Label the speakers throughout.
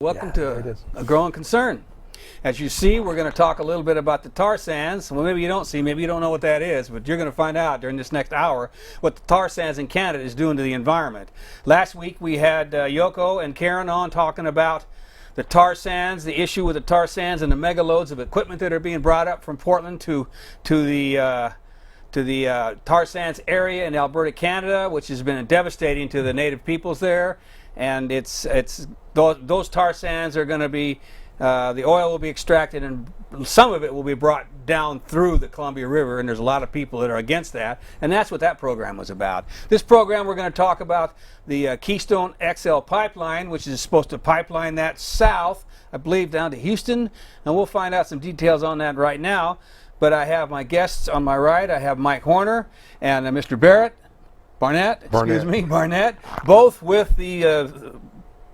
Speaker 1: Welcome to A Growing Concern. As you see, we're going to talk a little bit about the tar sands. Well, maybe you don't see, maybe you don't know what that is, but you're going to find out during this next hour what the tar sands in Canada is doing to the environment. Last week we had Yoko and Karen on talking about the tar sands, the issue with the tar sands and the mega loads of equipment that are being brought up from Portland to the tar sands area in Alberta, Canada, which has been devastating to the native peoples there. And those tar sands are going to be, the oil will be extracted, and some of it will be brought down through the Columbia River, and there's a lot of people that are against that, and that's what that program was about. This program, we're going to talk about the Keystone XL pipeline, which is supposed to pipeline that south, I believe, down to Houston, and we'll find out some details on that right now. But I have my guests on my right. I have Mike Horner and Mr. Barnett, both with the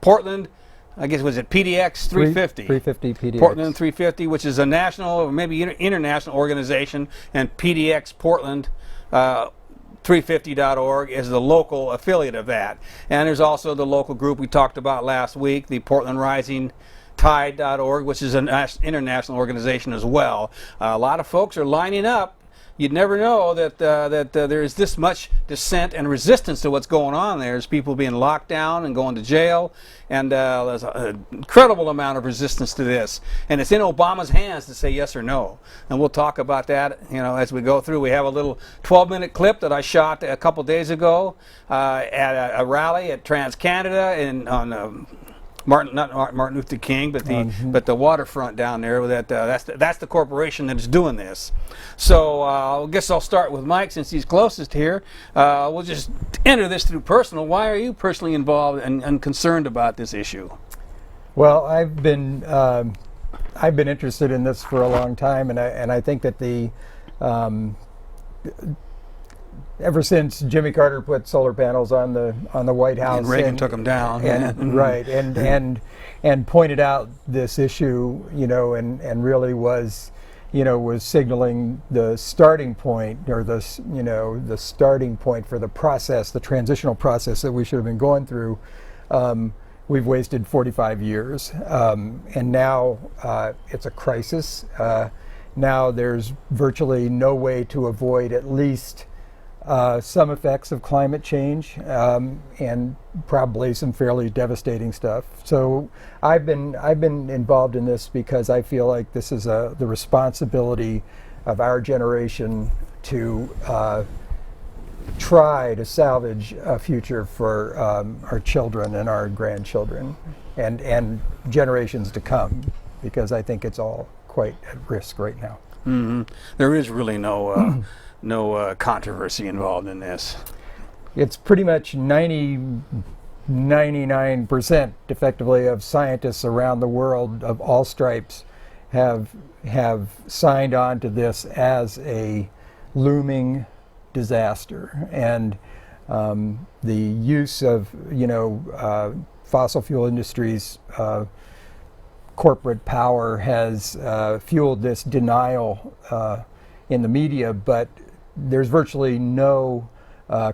Speaker 1: Portland, I guess, was it PDX 350?
Speaker 2: 350 PDX.
Speaker 1: Portland 350, which is a national or maybe international organization, and PDX Portland 350.org is the local affiliate of that. And there's also the local group we talked about last week, the Portland Rising Tide.org, which is an international organization as well. A lot of folks are lining up. You'd never know that there is this much dissent and resistance to what's going on there. There's people being locked down and going to jail, and there's an incredible amount of resistance to this. And it's in Obama's hands to say yes or no. And we'll talk about that, as we go through. We have a little 12-minute clip that I shot a couple days ago at a rally at TransCanada on not Martin Luther King, but the waterfront down there. That's the corporation that is doing this. So I guess I'll start with Mike since he's closest here. We'll just enter this through personal. Why are you personally involved and concerned about this issue?
Speaker 2: Well, I've been interested in this for a long time, and I think that ever since Jimmy Carter put solar panels on the White House,
Speaker 1: and Reagan took them down,
Speaker 2: right, and pointed out this issue, and really was signaling the starting point, or the starting point for the process, the transitional process that we should have been going through. We've wasted 45 years, and now it's a crisis. Now there's virtually no way to avoid at least some effects of climate change, and probably some fairly devastating stuff. So I've been involved in this because I feel like this is the responsibility of our generation to try to salvage a future for our children and our grandchildren and generations to come, because I think it's all quite at risk right now.
Speaker 1: Mm-hmm. There is really no controversy involved in this.
Speaker 2: It's pretty much 99% effectively of scientists around the world of all stripes have signed on to this as a looming disaster, and the use of fossil fuel industries, corporate power has fueled this denial in the media, but there's virtually no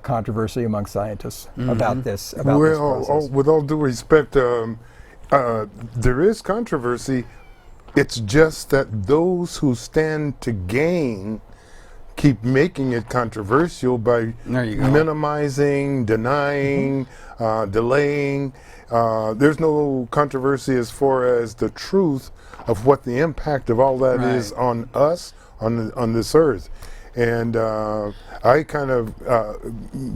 Speaker 2: controversy among scientists about this. This process.
Speaker 3: With all due respect, there is controversy. It's just that those who stand to gain keep making it controversial by minimizing, denying, delaying. There's no controversy as far as the truth of what the impact of all that is on us, on this earth. And I kind of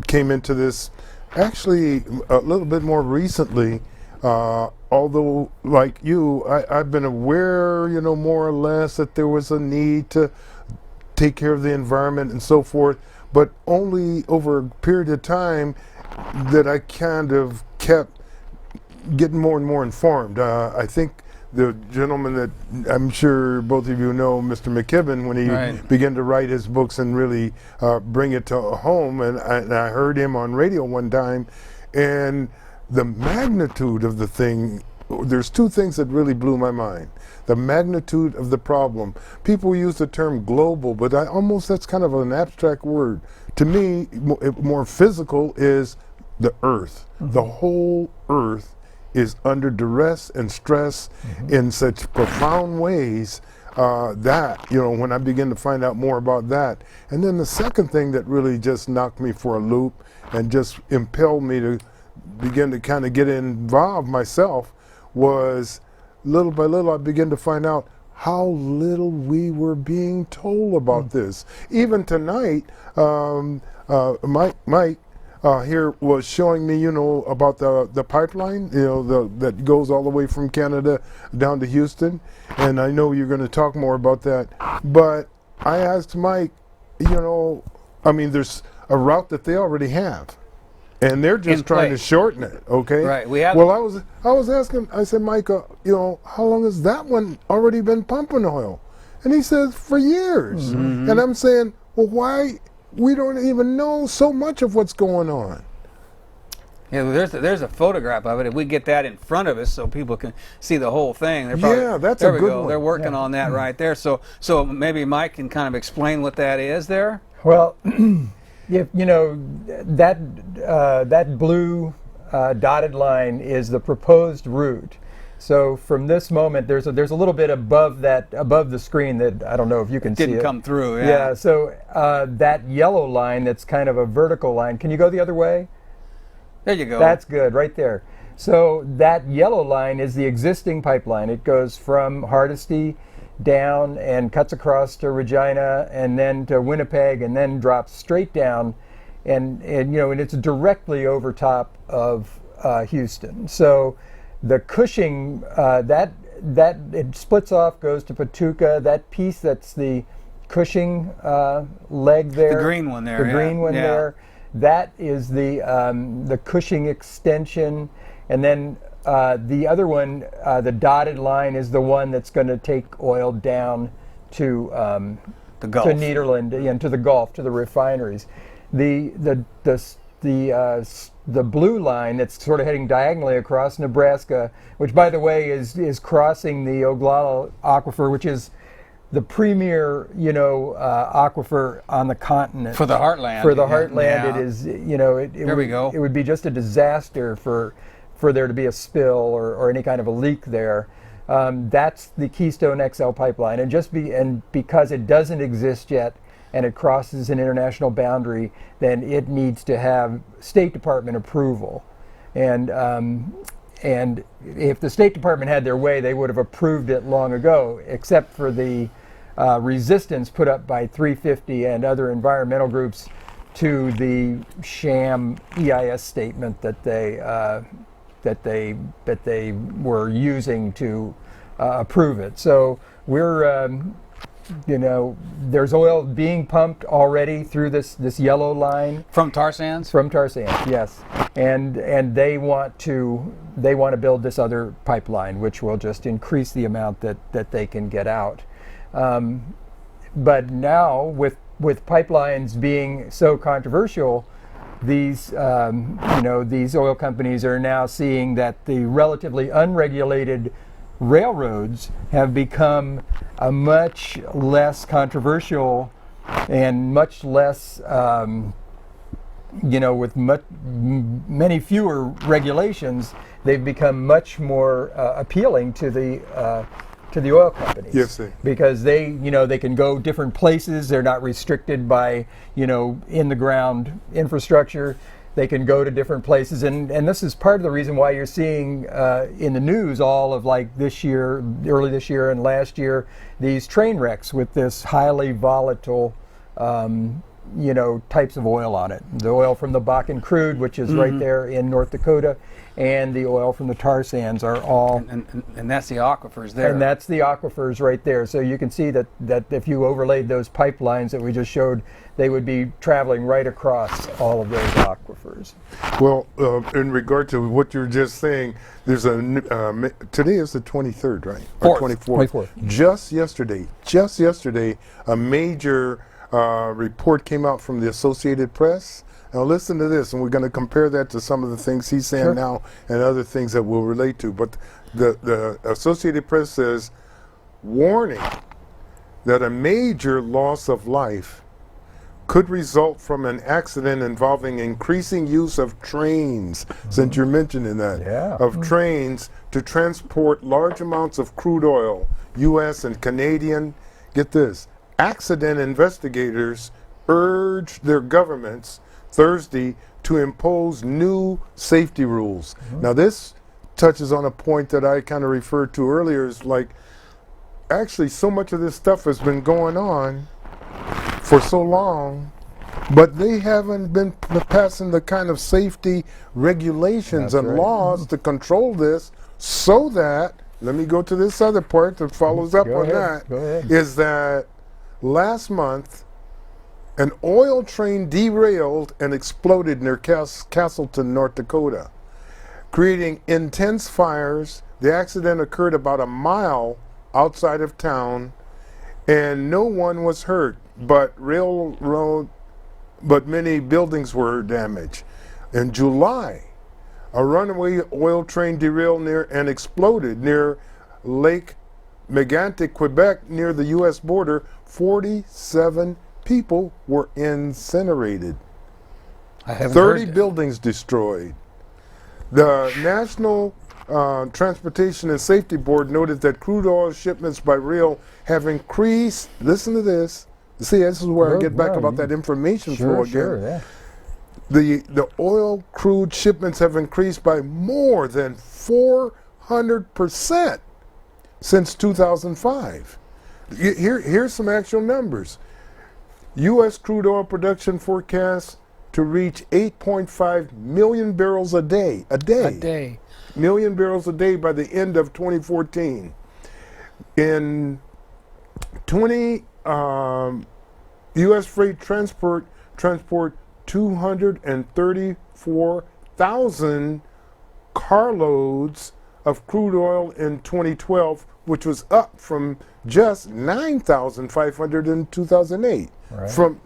Speaker 3: came into this actually a little bit more recently, although like you, I've been aware, more or less that there was a need to take care of the environment and so forth, but only over a period of time that I kind of kept getting more and more informed. I think the gentleman that I'm sure both of you know, Mr. McKibben, when he began to write his books and really bring it to home, and I heard him on radio one time, and the magnitude of the thing, there's two things that really blew my mind. The magnitude of the problem. People use the term global, but that's kind of an abstract word. To me, more physical is the earth. The whole earth is under duress and stress in such profound ways that, when I begin to find out more about that. And then the second thing that really just knocked me for a loop and just impelled me to begin to kind of get involved myself was, little by little, I began to find out how little we were being told about this. Even tonight, Mike here was showing me, about the pipeline, that goes all the way from Canada down to Houston. And I know you're going to talk more about that. But I asked Mike, there's a route that they already have. And they're just trying to shorten it, okay?
Speaker 1: Right. We have.
Speaker 3: Well, I was asking. I said, Mike, how long has that one already been pumping oil? And he says, for years. And I'm saying, well, why? We don't even know so much of what's going on.
Speaker 1: Yeah, there's a photograph of it. If we get that in front of us so people can see the whole thing.
Speaker 3: That's
Speaker 1: there
Speaker 3: a
Speaker 1: we
Speaker 3: good
Speaker 1: go.
Speaker 3: one.
Speaker 1: They're working on that right there. So maybe Mike can kind of explain what that is there.
Speaker 2: Well, if that blue dotted line is the proposed route. So from this moment, there's a little bit above the screen that I don't know if you can see it.
Speaker 1: Didn't come through.
Speaker 2: Yeah. So that yellow line, that's kind of a vertical line. Can you go the other way?
Speaker 1: There you go.
Speaker 2: That's good, right there. So that yellow line is the existing pipeline. It goes from Hardisty down and cuts across to Regina and then to Winnipeg and then drops straight down, and it's directly over top of Houston. So the Cushing that it splits off, goes to Patuca. That piece that's the Cushing leg there,
Speaker 1: the green one there,
Speaker 2: the green one there. That is the Cushing extension, and then the other one, the dotted line, is the one that's going to take oil down to
Speaker 1: the Gulf,
Speaker 2: to Nederland, and to the Gulf, to the refineries. The blue line that's sort of heading diagonally across Nebraska, which, by the way, is crossing the Oglala Aquifer, which is the premier, aquifer on the continent.
Speaker 1: For the heartland.
Speaker 2: For the heartland, it is, it would be just a disaster for there to be a spill or any kind of a leak there. That's the Keystone XL pipeline, and because it doesn't exist yet, and it crosses an international boundary, then it needs to have State Department approval. And if the State Department had their way, they would have approved it long ago, except for the resistance put up by 350 and other environmental groups to the sham EIS statement that they were using to approve it. So we're there's oil being pumped already through this yellow line
Speaker 1: from tar sands.
Speaker 2: From tar sands, yes, and they want to build this other pipeline, which will just increase the amount that they can get out. But now with pipelines being so controversial, these oil companies are now seeing that the relatively unregulated railroads have become a much less controversial and much less, with many fewer regulations. They've become much more appealing to the oil companies.
Speaker 3: Yes, sir.
Speaker 2: Because they can go different places. They're not restricted by in the ground infrastructure. They can go to different places, and this is part of the reason why you're seeing in the news all of early this year and last year, these train wrecks with this highly volatile, types of oil on it. The oil from the Bakken crude, which is right there in North Dakota, and the oil from the tar sands are all.
Speaker 1: And that's the aquifers there.
Speaker 2: And that's the aquifers right there. So you can see that if you overlaid those pipelines that we just showed, they would be traveling right across all of those aquifers.
Speaker 3: Well, in regard to what you were just saying, there's today is the 23rd, right? Or 24th. Just yesterday, a major report came out from the Associated Press. Now listen to this, and we're going to compare that to some of the things he's saying now and other things that we'll relate to. But the Associated Press says, warning that a major loss of life could result from an accident involving increasing use of trains, since you're mentioning that, of trains to transport large amounts of crude oil. U.S. and Canadian, get this, accident investigators urged their governments Thursday to impose new safety rules. Now this touches on a point that I kind of referred to earlier, is like, actually so much of this stuff has been going on for so long, but they haven't been passing the kind of safety regulations and laws to control this, so that, let me go to this other part that follows up on that, is that last month an oil train derailed and exploded near Castleton, North Dakota, creating intense fires. The accident occurred about a mile outside of town, and no one was hurt, but many buildings were damaged. In July, a runaway oil train derailed near and exploded near Lake Mégantic, Quebec, near the U.S. border. 47 people were incinerated. 30 buildings destroyed. The National Transportation and Safety Board noted that crude oil shipments by rail have increased. Listen to this. See, this is where I get back about that information flow again. The oil crude shipments have increased by more than 400% since 2005. Here's some actual numbers. U.S. crude oil production forecast to reach 8.5 million barrels a day. Million barrels a day by the end of 2014. In U.S. freight transport 234,000 carloads of crude oil in 2012, which was up from just 9,500 in 2008. From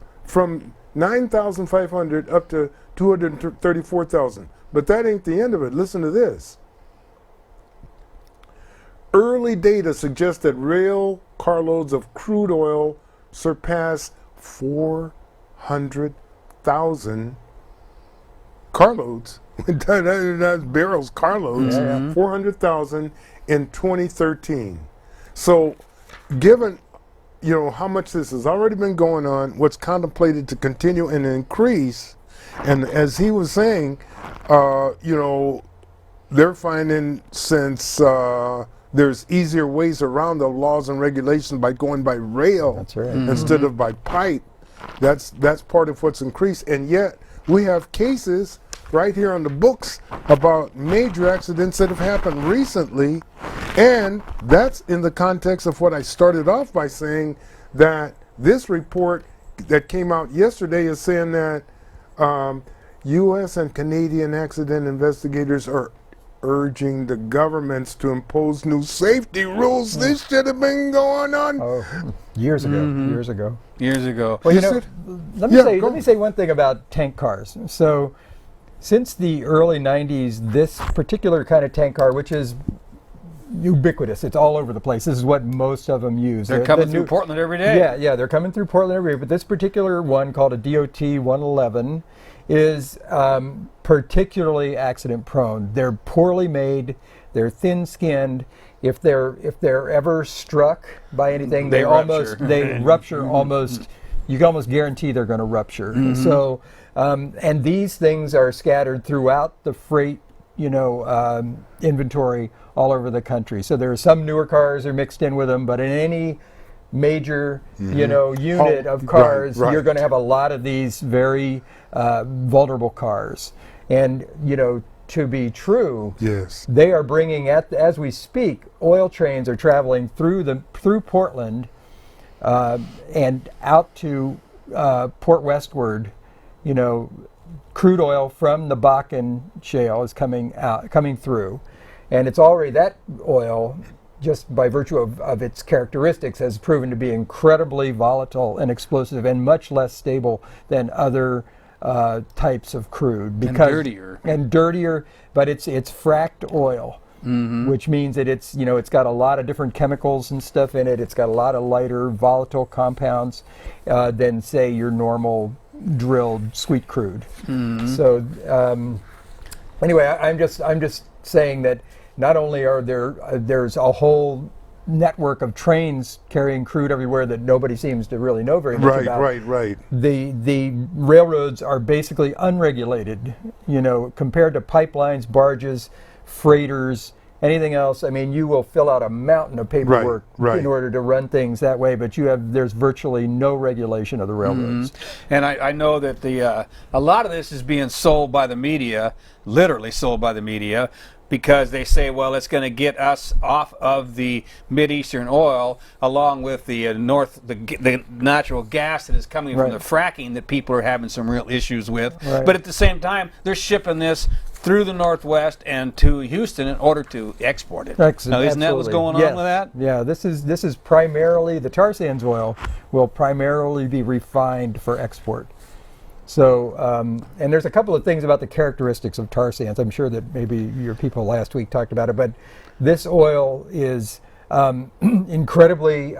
Speaker 3: 9,500 up to 234,000. But that ain't the end of it. Listen to this. Early data suggests that rail carloads of crude oil surpassed 400,000 carloads. That's barrels, carloads. 400,000 in 2013. So, given how much this has already been going on, what's contemplated to continue and increase, and as he was saying, they're finding, since there's easier ways around the laws and regulations by going by rail instead of by pipe, that's part of what's increased. And yet we have cases right here on the books about major accidents that have happened recently, and that's in the context of what I started off by saying, that this report that came out yesterday is saying that U.S. and Canadian accident investigators are urging the governments to impose new safety rules. This should have been going on
Speaker 2: years ago. Well, let me say one thing about tank cars. So, since the early 90s, this particular kind of tank car, which is ubiquitous, it's all over the place. This is what most of them use.
Speaker 1: They're coming through Portland every day.
Speaker 2: Yeah, they're coming through Portland every day. But this particular one, called a DOT 111, is particularly accident prone. They're poorly made. They're thin-skinned. If they're ever struck by anything, they rupture almost. You can almost guarantee they're going to rupture. So, and these things are scattered throughout the freight, inventory all over the country. So there are some newer cars are mixed in with them, but in any major, unit of cars, you're going to have a lot of these very vulnerable cars. And, to be true, they are bringing, as we speak, oil trains are traveling through Portland and out to port westward. Crude oil from the Bakken shale is coming through, and it's already, that oil, just by virtue of its characteristics, has proven to be incredibly volatile and explosive and much less stable than other types of crude,
Speaker 1: and dirtier,
Speaker 2: but it's fracked oil. which means that it's, you know, it's got a lot of different chemicals and stuff in it. It's got a lot of lighter volatile compounds than, say, your normal drilled sweet crude. So anyway, I'm just saying that not only are there's a whole network of trains carrying crude everywhere that nobody seems to really know very much about.
Speaker 3: Right.
Speaker 2: The railroads are basically unregulated, you know, compared to pipelines, barges, freighters, anything else. I mean, you will fill out a mountain of paperwork in order to run things that way, but there's virtually no regulation of the railroads.
Speaker 1: And I know that a lot of this is being sold by the media, literally sold by the media, because they say, well, it's going to get us off of the Mideastern oil, along with the the natural gas that is coming from the fracking that people are having some real issues with. But at the same time, they're shipping this through the Northwest and to Houston in order to export it. Now, isn't that what's going on with that?
Speaker 2: Yeah, this is primarily, the tar sands oil will primarily be refined for export. So, and there's a couple of things about the characteristics of tar sands. I'm sure that maybe your people last week talked about it, but this oil is incredibly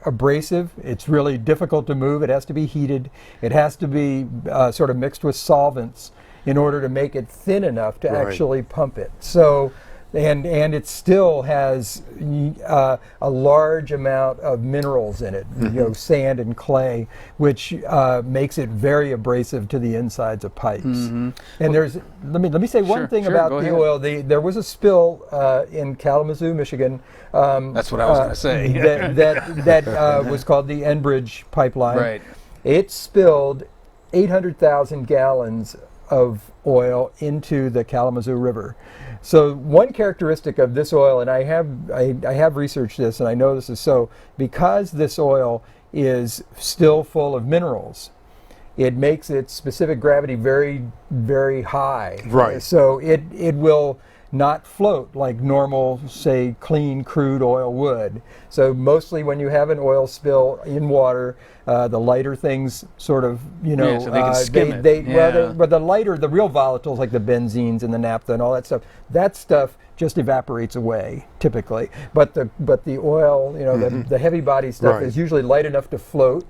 Speaker 2: abrasive. It's really difficult to move. It has to be heated. It has to be sort of mixed with solvents in order to make it thin enough to actually pump it. So, and it still has a large amount of minerals in it, you know, sand and clay, which makes it very abrasive to the insides of pipes. And there's, let me say one thing about the oil. There was a spill in Kalamazoo, Michigan.
Speaker 1: That's what I was going to say.
Speaker 2: that was called the Enbridge pipeline. It spilled 800,000 gallons of oil into the Kalamazoo River. So one characteristic of this oil, and I have researched this, and I know this is so, because this oil is still full of minerals, it makes its specific gravity very, very high. So it will not float like normal, say, clean crude oil would. So mostly when you have an oil spill in water, the lighter things sort of, you know,
Speaker 1: so they can skim it.
Speaker 2: But the lighter, the real volatiles like the benzenes and the naphtha and all that stuff just evaporates away typically. But the oil, you know, the heavy body stuff is usually light enough to float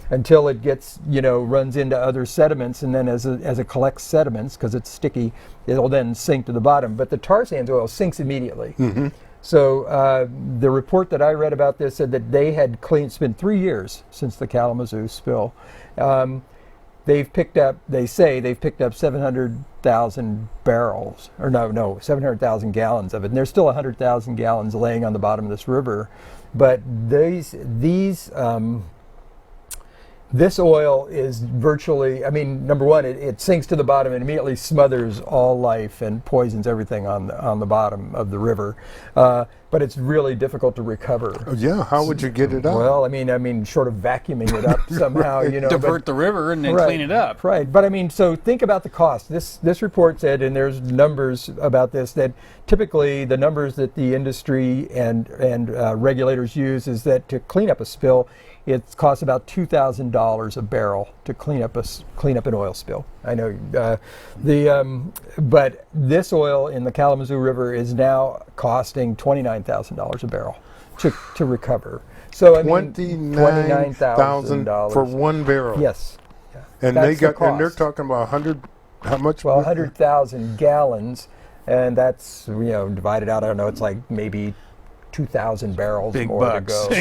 Speaker 2: until it gets, you know, runs into other sediments, and then as it collects sediments, because it's sticky, it'll then sink to the bottom. But the tar sands oil sinks immediately. So the report that I read about this said that they had cleaned, it's been 3 years since the Kalamazoo spill. They've picked up, they say they've picked up 700,000 barrels, or no, 700,000 gallons of it. And there's still 100,000 gallons laying on the bottom of this river. But this oil is virtually, I mean, number one, it sinks to the bottom and immediately smothers all life and poisons everything on the bottom of the river. But it's really difficult to recover.
Speaker 3: Yeah, how would you get it out?
Speaker 2: Well, I mean, short of vacuuming it up somehow, you know.
Speaker 1: Divert the river and then clean it up.
Speaker 2: But I mean, so think about the cost. This report said, and there's numbers about this, that typically the numbers that the industry and regulators use is that to clean up a spill, it costs about $2,000 a barrel to clean up an oil spill. I know, but this oil in the Kalamazoo River is now costing $29,000 a barrel to recover. So I mean, $29,000
Speaker 3: for one barrel.
Speaker 2: Yes,
Speaker 3: and
Speaker 2: that's
Speaker 3: and they're talking about 100. How much?
Speaker 2: Well, 100,000 gallons, and that's, you know, divided out. I don't know. It's like maybe 2,000 barrels
Speaker 1: Big
Speaker 2: more
Speaker 1: bucks.
Speaker 2: to go.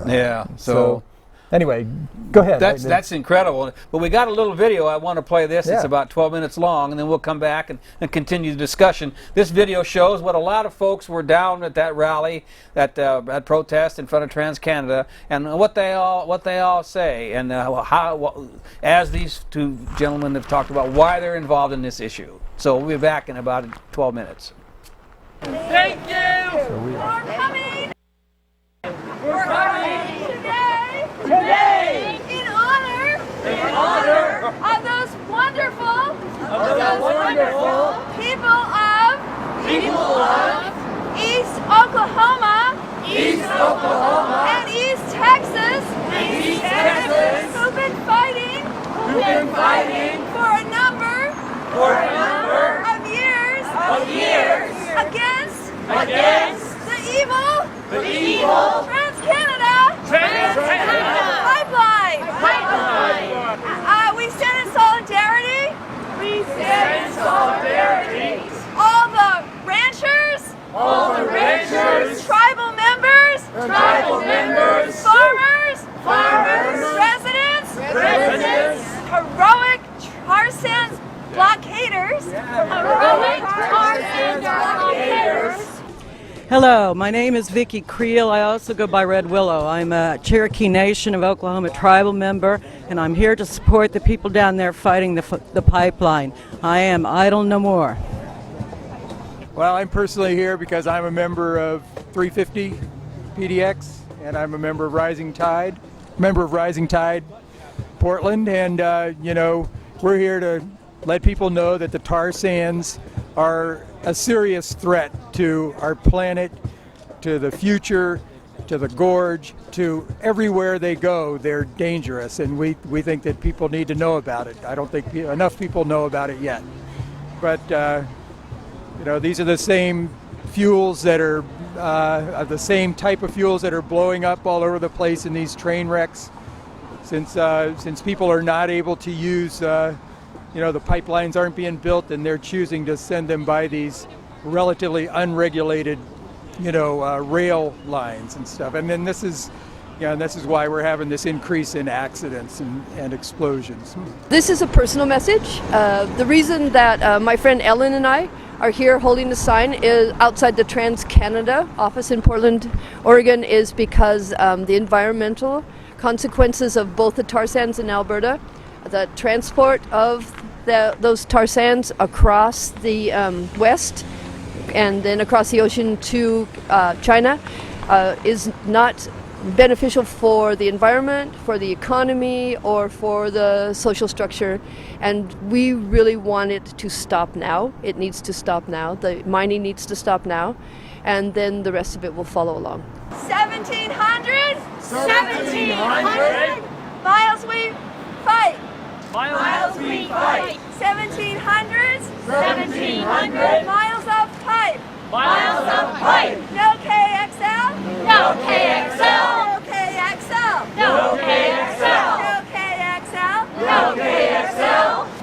Speaker 1: Yeah. So
Speaker 2: anyway, go ahead.
Speaker 1: That's incredible. But we got a little video. I want to play this. It's about 12 minutes long, and then we'll come back and continue the discussion. This video shows what a lot of folks were down at that rally, at protest in front of TransCanada, and what they all say, and how, as these two gentlemen have talked about, why they're involved in this issue. So we'll be back in about 12 minutes.
Speaker 4: Thank you for coming. We're coming today in honor of those wonderful people of East Oklahoma and East Texas who've been fighting for a number of years against against the evil Trans-Canada pipeline. We stand in solidarity. All the ranchers, tribal members, farmers, residents, heroic tar sands blockaders.
Speaker 5: Hello, my name is Vicki Creel. I also go by Red Willow. I'm a Cherokee Nation of Oklahoma tribal member, and I'm here to support the people down there fighting the pipeline. I am idle no more.
Speaker 2: Well, I'm personally here because I'm a member of 350 PDX, and I'm a member of Rising Tide, Portland, and we're here to let people know that the tar sands are a serious threat to our planet, to the future, to the gorge, to everywhere they go. They're dangerous, and we think that people need to know about it. I don't think enough people know about it yet. But these are the same fuels that are the same type of fuels that are blowing up all over the place in these train wrecks. Since people are not able to use, the pipelines aren't being built, and they're choosing to send them by these relatively unregulated, rail lines and stuff. And then this is why we're having this increase in accidents and explosions.
Speaker 6: This is a personal message. The reason that my friend Ellen and I are here holding the sign is outside the Trans-Canada office in Portland, Oregon, is because the environmental consequences of both the tar sands in Alberta, the transport of those tar sands across the west and then across the ocean to China is not beneficial for the environment, for the economy, or for the social structure, and we really want it to stop now. It needs to stop now. The mining needs to stop now, and then the rest of it will follow along.
Speaker 4: 1,700 miles we fight. 1,700 miles of pipe. No KXL. No KXL.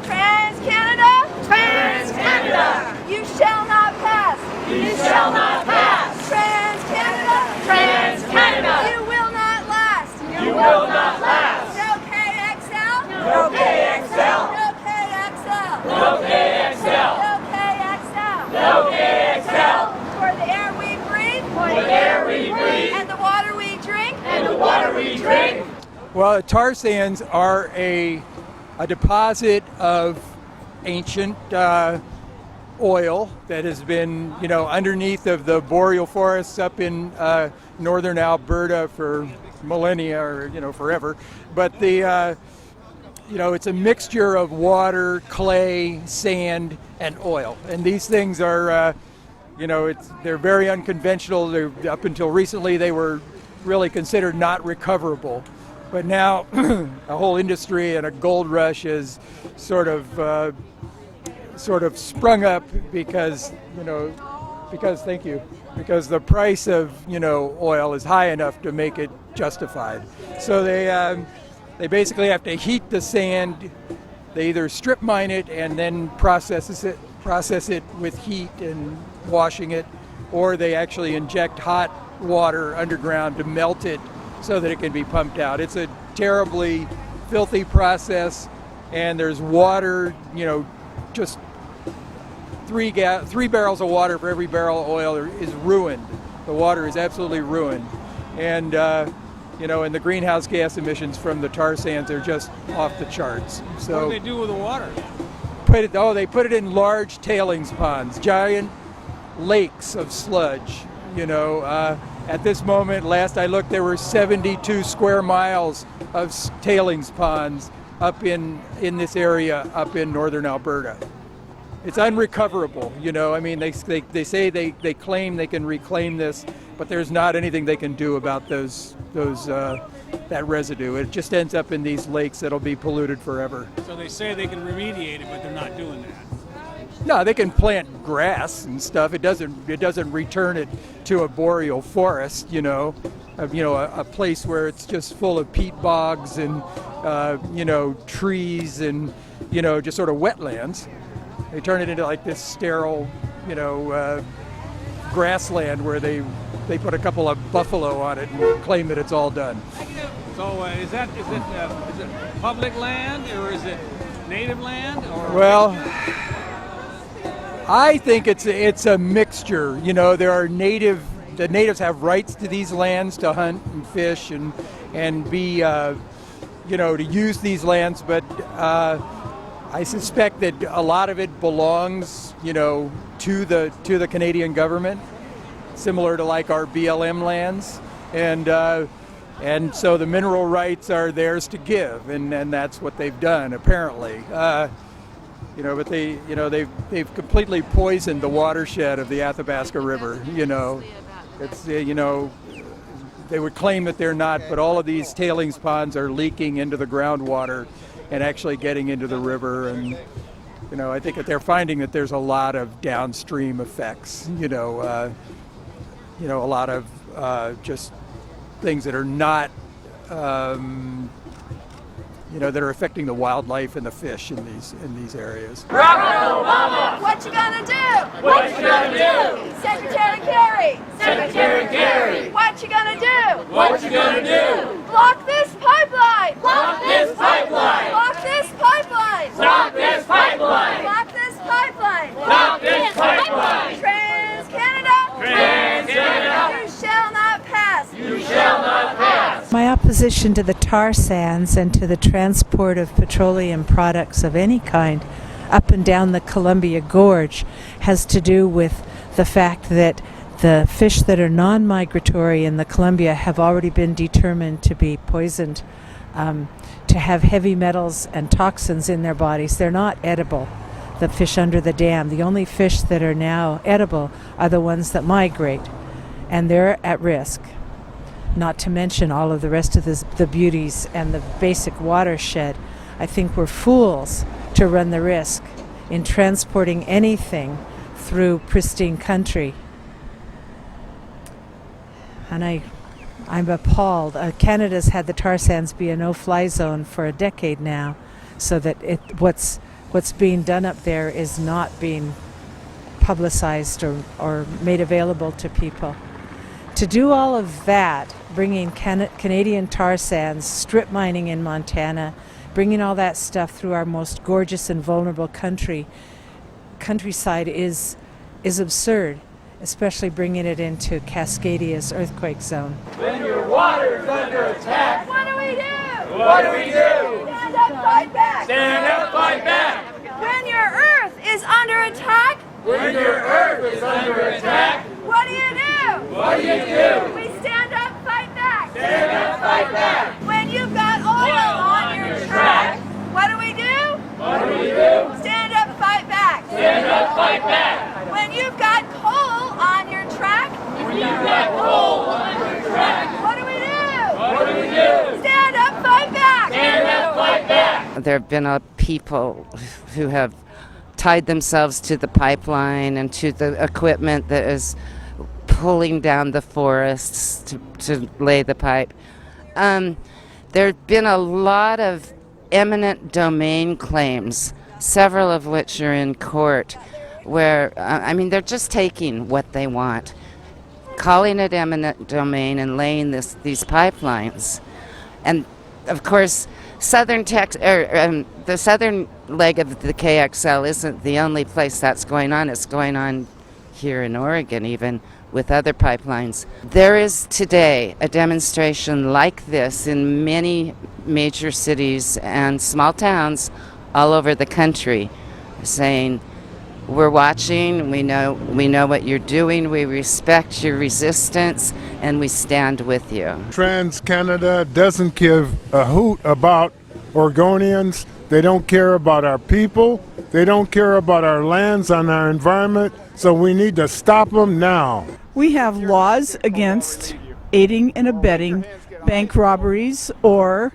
Speaker 4: Trans-Canada. You shall not pass. Trans-Canada. You will not last. No KXL. No KXL. For the air we breathe. And the water we drink.
Speaker 2: Well, the tar sands are a deposit of ancient oil that has been, underneath of the boreal forests up in northern Alberta for millennia, or forever. But it's a mixture of water, clay, sand, and oil. And these things are, they're very unconventional. Up until recently, they were really considered not recoverable. But now a whole industry and a gold rush is sort of sprung up because the price of oil is high enough to make it justified. So they basically have to heat the sand. They either strip mine it and then process it with heat and washing it, or they actually inject hot water underground to melt it so that it can be pumped out. It's a terribly filthy process, and there's water, just three barrels of water for every barrel of oil is ruined. The water is absolutely ruined. And and the greenhouse gas emissions from the tar sands are just off the charts. So
Speaker 1: What do they do with the water?
Speaker 2: they put it in large tailings ponds, giant lakes of sludge. At this moment, last I looked, there were 72 square miles of tailings ponds up in this area up in northern Alberta. It's unrecoverable, they say they claim they can reclaim this, but there's not anything they can do about that residue. It just ends up in these lakes that'll be polluted forever.
Speaker 1: So they say they can remediate it, but they're not doing that.
Speaker 2: No, they can plant grass and stuff. It doesn't return it to a boreal forest, a place where it's just full of peat bogs and trees and just sort of wetlands. They turn it into like this sterile, grassland where they put a couple of buffalo on it and claim that it's all done.
Speaker 1: So is it public land or is it native land? Or
Speaker 2: Well, I think it's a mixture. There are the natives have rights to these lands to hunt and fish and be to use these lands, but I suspect that a lot of it belongs to the Canadian government, similar to like our BLM lands, and so the mineral rights are theirs to give, and that's what they've done apparently. But they've completely poisoned the watershed of the Athabasca River. It's they would claim that they're not, but all of these tailings ponds are leaking into the groundwater and actually getting into the river, and I think that they're finding that there's a lot of downstream effects. A lot of just things that are not. That are affecting the wildlife and the fish in these areas.
Speaker 4: Barack Obama! What you gonna do? What you gonna do? Secretary Kerry! Secretary Kerry! What you gonna do? What you gonna do? Block this pipeline! Block this pipeline! Block this pipeline! Stop this pipeline! Block this pipeline! Stop this pipeline! Trans-Canada! Trans-Canada! You shall not pass! You shall not pass!
Speaker 7: My opposition to the tar sands and to the transport of petroleum products of any kind up and down the Columbia Gorge has to do with the fact that the fish that are non-migratory in the Columbia have already been determined to be poisoned, to have heavy metals and toxins in their bodies. They're not edible, the fish under the dam. The only fish that are now edible are the ones that migrate, and they're at risk. Not to mention all of the rest of the beauties and the basic watershed. I think we're fools to run the risk in transporting anything through pristine country. And I'm appalled. Canada's had the tar sands be a no-fly zone for a decade now, so that what's being done up there is not being publicized or made available to people. To do all of that, bringing Canadian tar sands, strip mining in Montana, bringing all that stuff through our most gorgeous and vulnerable countryside is absurd, especially bringing it into Cascadia's earthquake zone.
Speaker 8: When your water's under attack,
Speaker 4: What do we do?
Speaker 8: what do we do?
Speaker 4: Stand up, fight back!
Speaker 8: Stand up, fight back.
Speaker 4: When your earth is under attack,
Speaker 8: When your earth is under attack,
Speaker 4: what do you do?
Speaker 8: what do you do?
Speaker 4: We stand up, fight back!
Speaker 8: Stand up, fight back.
Speaker 4: When you've got oil on your track, what do we do?
Speaker 8: What do we do?
Speaker 4: Stand up, fight back!
Speaker 8: Stand up, fight back.
Speaker 4: When you've got coal on your track,
Speaker 8: When you've got coal on your track,
Speaker 4: what do we do?
Speaker 8: what do we do?
Speaker 4: Stand up, fight back!
Speaker 8: Stand up, fight back.
Speaker 9: There have been people who have tied themselves to the pipeline and to the equipment that is pulling down the forests to lay the pipe. There have been a lot of eminent domain claims, several of which are in court, where, they're just taking what they want, calling it eminent domain and laying these pipelines. And, of course, the southern leg of the KXL isn't the only place that's going on. It's going on here in Oregon, even with other pipelines. There is today a demonstration like this in many major cities and small towns all over the country, saying, we're watching, we know what you're doing, we respect your resistance, and we stand with you.
Speaker 3: Trans-Canada doesn't give a hoot about Oregonians. They don't care about our people. They don't care about our lands and our environment. So we need to stop them now.
Speaker 10: We have laws against aiding and abetting bank robberies or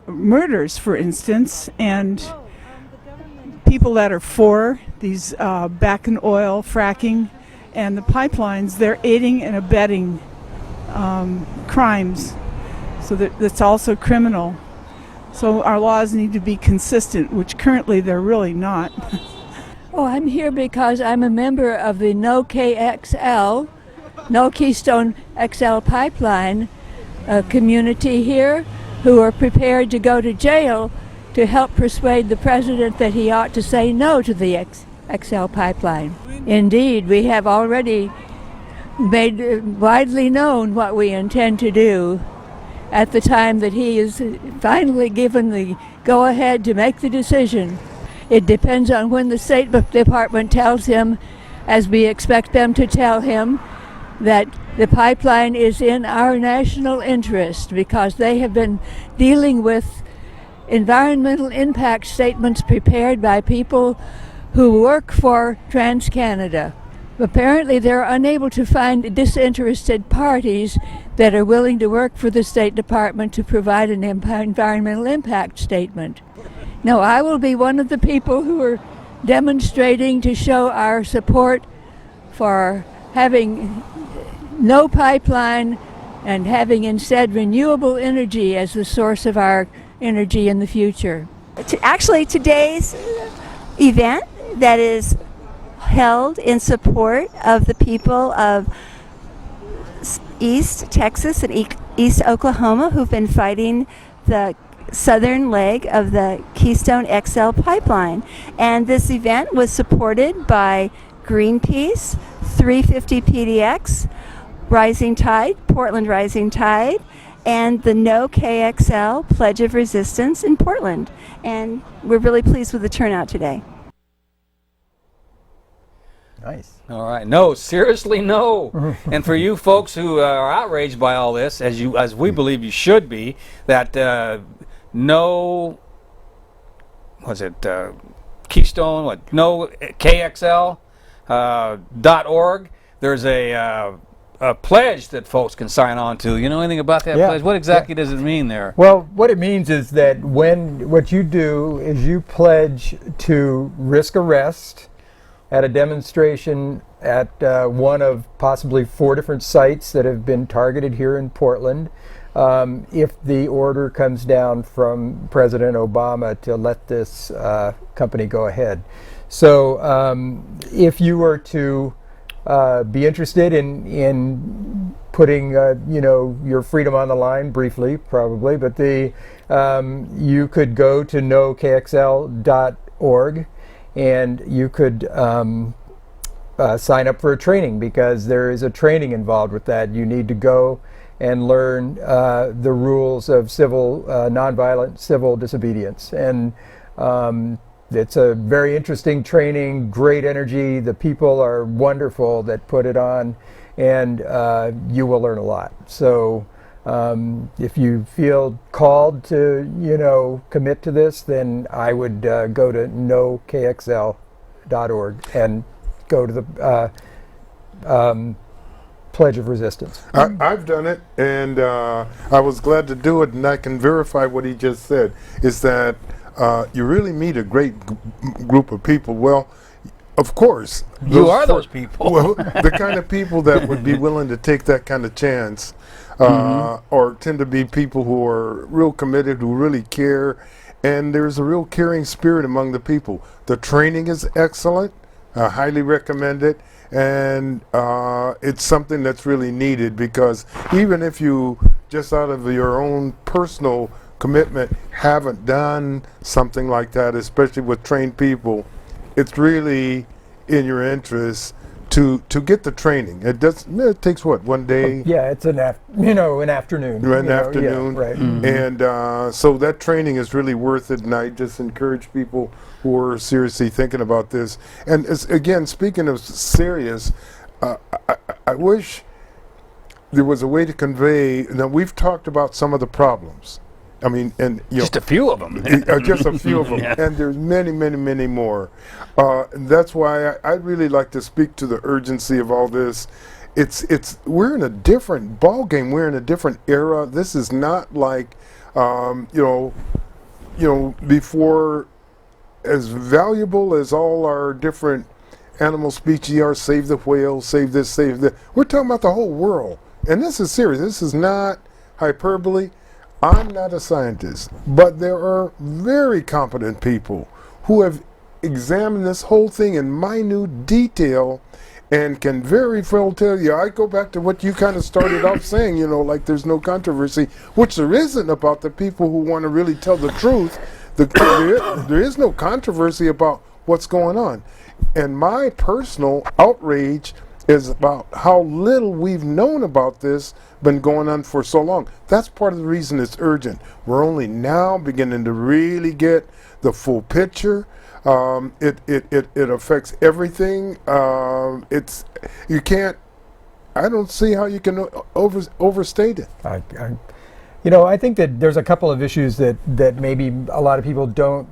Speaker 10: murders, for instance, and people that are for these back in oil fracking and the pipelines, they're aiding and abetting crimes. So that's also criminal. So our laws need to be consistent, which currently they're really not.
Speaker 11: Oh, I'm here because I'm a member of the No KXL, No Keystone XL pipeline community here, who are prepared to go to jail to help persuade the president that he ought to say no to the XL pipeline. Indeed, we have already made widely known what we intend to do at the time that he is finally given the go-ahead to make the decision. It depends on when the State Department tells him, as we expect them to tell him, that the pipeline is in our national interest, because they have been dealing with environmental impact statements prepared by people who work for TransCanada. Apparently they're unable to find disinterested parties that are willing to work for the State Department to provide an environmental impact statement. Now, I will be one of the people who are demonstrating to show our support for having no pipeline and having instead renewable energy as the source of our energy in the future.
Speaker 12: Actually, today's event that is held in support of the people of East Texas and East Oklahoma who've been fighting the southern leg of the Keystone XL pipeline. And this event was supported by Greenpeace, 350 PDX, Rising Tide, Portland Rising Tide, and the No KXL Pledge of Resistance in Portland. And we're really pleased with the turnout today.
Speaker 2: Nice.
Speaker 1: All right. No, seriously, no. And for you folks who are outraged by all this, as we believe you should be, that no, was it Keystone? What? No KXL .org. There's a pledge that folks can sign on to. You know anything about that pledge? What exactly does it mean there?
Speaker 2: Well, what it means is that what you do is you pledge to risk arrest at a demonstration at one of possibly 4 different sites that have been targeted here in Portland, if the order comes down from President Obama to let this company go ahead. So if you were to be interested in putting your freedom on the line, briefly probably, but you could go to nokxl.org and you could sign up for a training, because there is a training involved with that. You need to go and learn the rules of nonviolent civil disobedience, and it's a very interesting training, great energy. The people are wonderful that put it on, and you will learn a lot. So if you feel called to, commit to this, then I would go to nokxl.org and go to the Pledge of Resistance.
Speaker 3: I've done it, and I was glad to do it, and I can verify what he just said, is that you really meet a great group of people. Well, of course.
Speaker 1: You are those people.
Speaker 3: Well, the kind of people that would be willing to take that kind of chance, or tend to be people who are real committed, who really care, and there's a real caring spirit among the people. The training is excellent. I highly recommend it, and it's something that's really needed, because even if you, just out of your own personal commitment, haven't done something like that, especially with trained people, it's really in your interest to get the training. It takes what, one day?
Speaker 2: Yeah, it's an afternoon.
Speaker 3: Afternoon,
Speaker 2: right.
Speaker 3: And so that training is really worth it, and I just encourage people who are seriously thinking about this. And again, speaking of serious, I wish there was a way to convey. Now, we've talked about some of the problems. I mean, and
Speaker 1: just a few of them.
Speaker 3: Just a few of them, and there's many, many, many more. And that's why I'd really like to speak to the urgency of all this. We're in a different ball game. We're in a different era. This is not like before as valuable as all our different animal species are, save the whale, save this, save that, we're talking about the whole world. And this is serious. This is not hyperbole. I'm not a scientist, but there are very competent people who have examined this whole thing in minute detail and can very well tell you. I go back to what you kind of started off saying, you know, like there's no controversy, which there isn't about the people who want to really tell the truth. There is no controversy about what's going on. And my personal outrage is about how little we've known about this, been going on for so long. That's part of the reason it's urgent. We're only now beginning to really get the full picture. It affects everything. You can't. I don't see how you can overstate it.
Speaker 2: You know, I think that there's a couple of issues that maybe a lot of people don't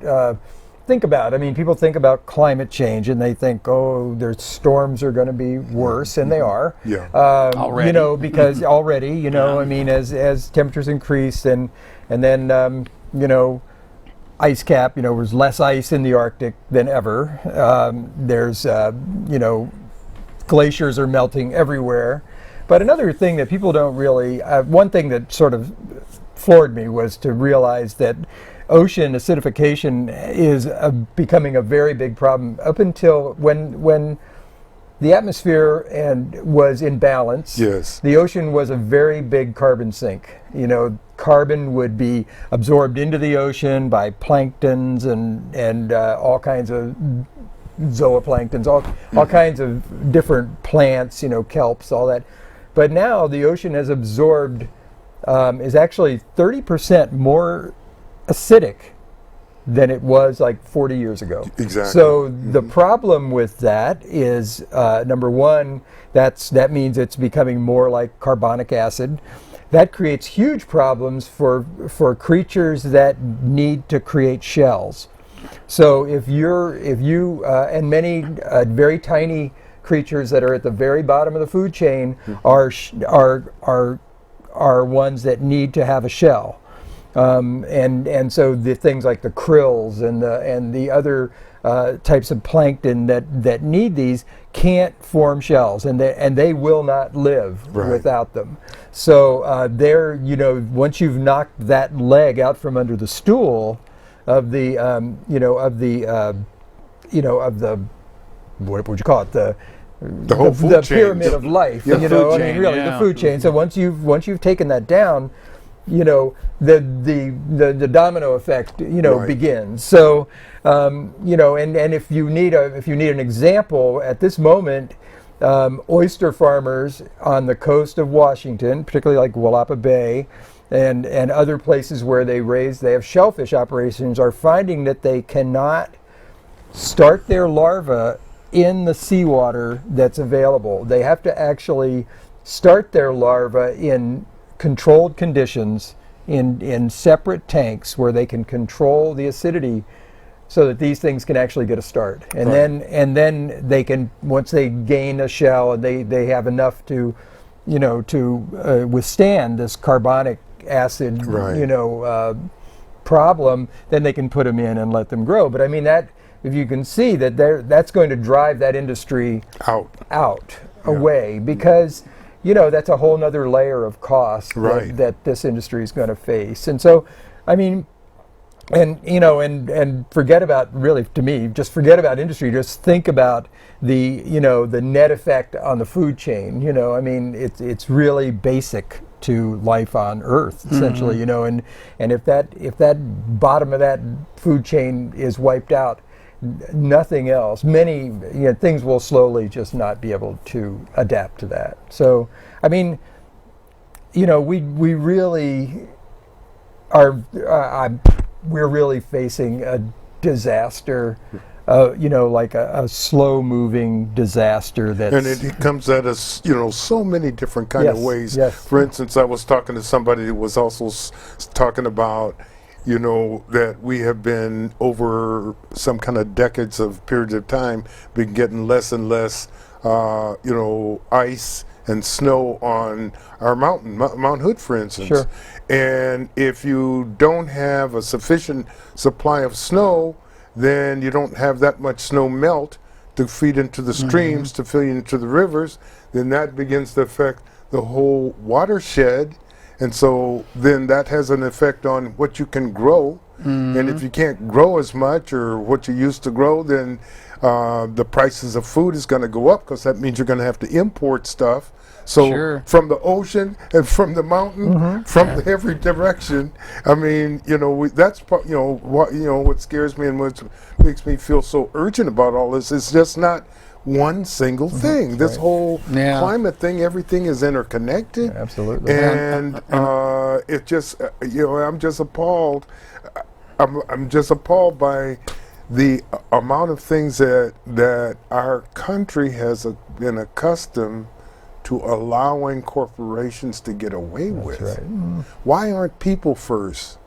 Speaker 2: think about. I mean, people think about climate change and they think, oh, their storms are going to be worse, and they are.
Speaker 3: Yeah.
Speaker 1: Already.
Speaker 2: You know, because already, you know, I mean, as temperatures increase and then, you know, ice cap, you know, there's less ice in the Arctic than ever. There's, you know, glaciers are melting everywhere. But another thing that people don't really, one thing that sort of floored me was to realize that ocean acidification is becoming a very big problem. Up until when the atmosphere was in balance,
Speaker 3: yes,
Speaker 2: the ocean was a very big carbon sink. You know, carbon would be absorbed into the ocean by planktons and all kinds of zooplanktons, all kinds of different plants, you know, kelps, all that. But now the ocean has absorbed, is actually 30% more acidic than it was like 40 years ago.
Speaker 3: Exactly.
Speaker 2: So the problem with that is, number one, that means it's becoming more like carbonic acid. That creates huge problems for creatures that need to create shells. So if you and many very tiny creatures that are at the very bottom of the food chain are ones that need to have a shell. And so the things like the krills and the other types of plankton that need these can't form shells, and they will not live without them. So you know, once you've knocked that leg out from under the stool of the what would you call it,
Speaker 3: the whole food
Speaker 2: the
Speaker 3: chain,
Speaker 2: pyramid of life, you know, I mean, really, the food chain. So once you've taken that down, you know, the domino effect, you know, begins. So, you know, and if you need an example at this moment, oyster farmers on the coast of Washington, particularly like Willapa Bay, and other places where they have shellfish operations, are finding that they cannot start their larvae in the seawater that's available. They have to actually start their larvae in controlled conditions in separate tanks where they can control the acidity so that these things can actually get a start. And then they can, once they gain a shell and they have enough to, you know, to withstand this carbonic acid, you know, problem, then they can put them in and let them grow. But I mean, that, if you can see that that's going to drive that industry out away, because, you know, that's a whole nother layer of cost that this industry is going to face. And so, I mean, and, you know, and forget about, really, to me, just forget about industry. Just think about the, you know, the net effect on the food chain. You know, I mean, it's really basic to life on Earth, essentially. You know, and if that bottom of that food chain is wiped out, nothing else, many, you know, things will slowly just not be able to adapt to that. So, I mean, you know, we really are, we're really facing a disaster, you know, like a slow-moving disaster that's...
Speaker 3: And it comes at us, you know, so many different kind of ways. For instance, I was talking to somebody who was also talking about, you know, that we have been, over some kind of decades of periods of time, been getting less and less, you know, ice and snow on our mountain, Mount Hood, for instance. And if you don't have a sufficient supply of snow, then you don't have that much snow melt to feed into the streams, to feed into the rivers, then that begins to affect the whole watershed. And so then that has an effect on what you can grow. And if you can't grow as much or what you used to grow, then the prices of food is going to go up, because that means you're going to have to import stuff. So from the ocean and from the mountain, from every direction. I mean, you know, that's what scares me and what makes me feel so urgent about all this. It's just not one single thing. This whole climate thing, everything is interconnected.
Speaker 2: Absolutely.
Speaker 3: And it just, I'm just appalled. I'm just appalled by the amount of things that our country has been accustomed to allowing corporations to get away with.
Speaker 2: Right.
Speaker 3: Why aren't people first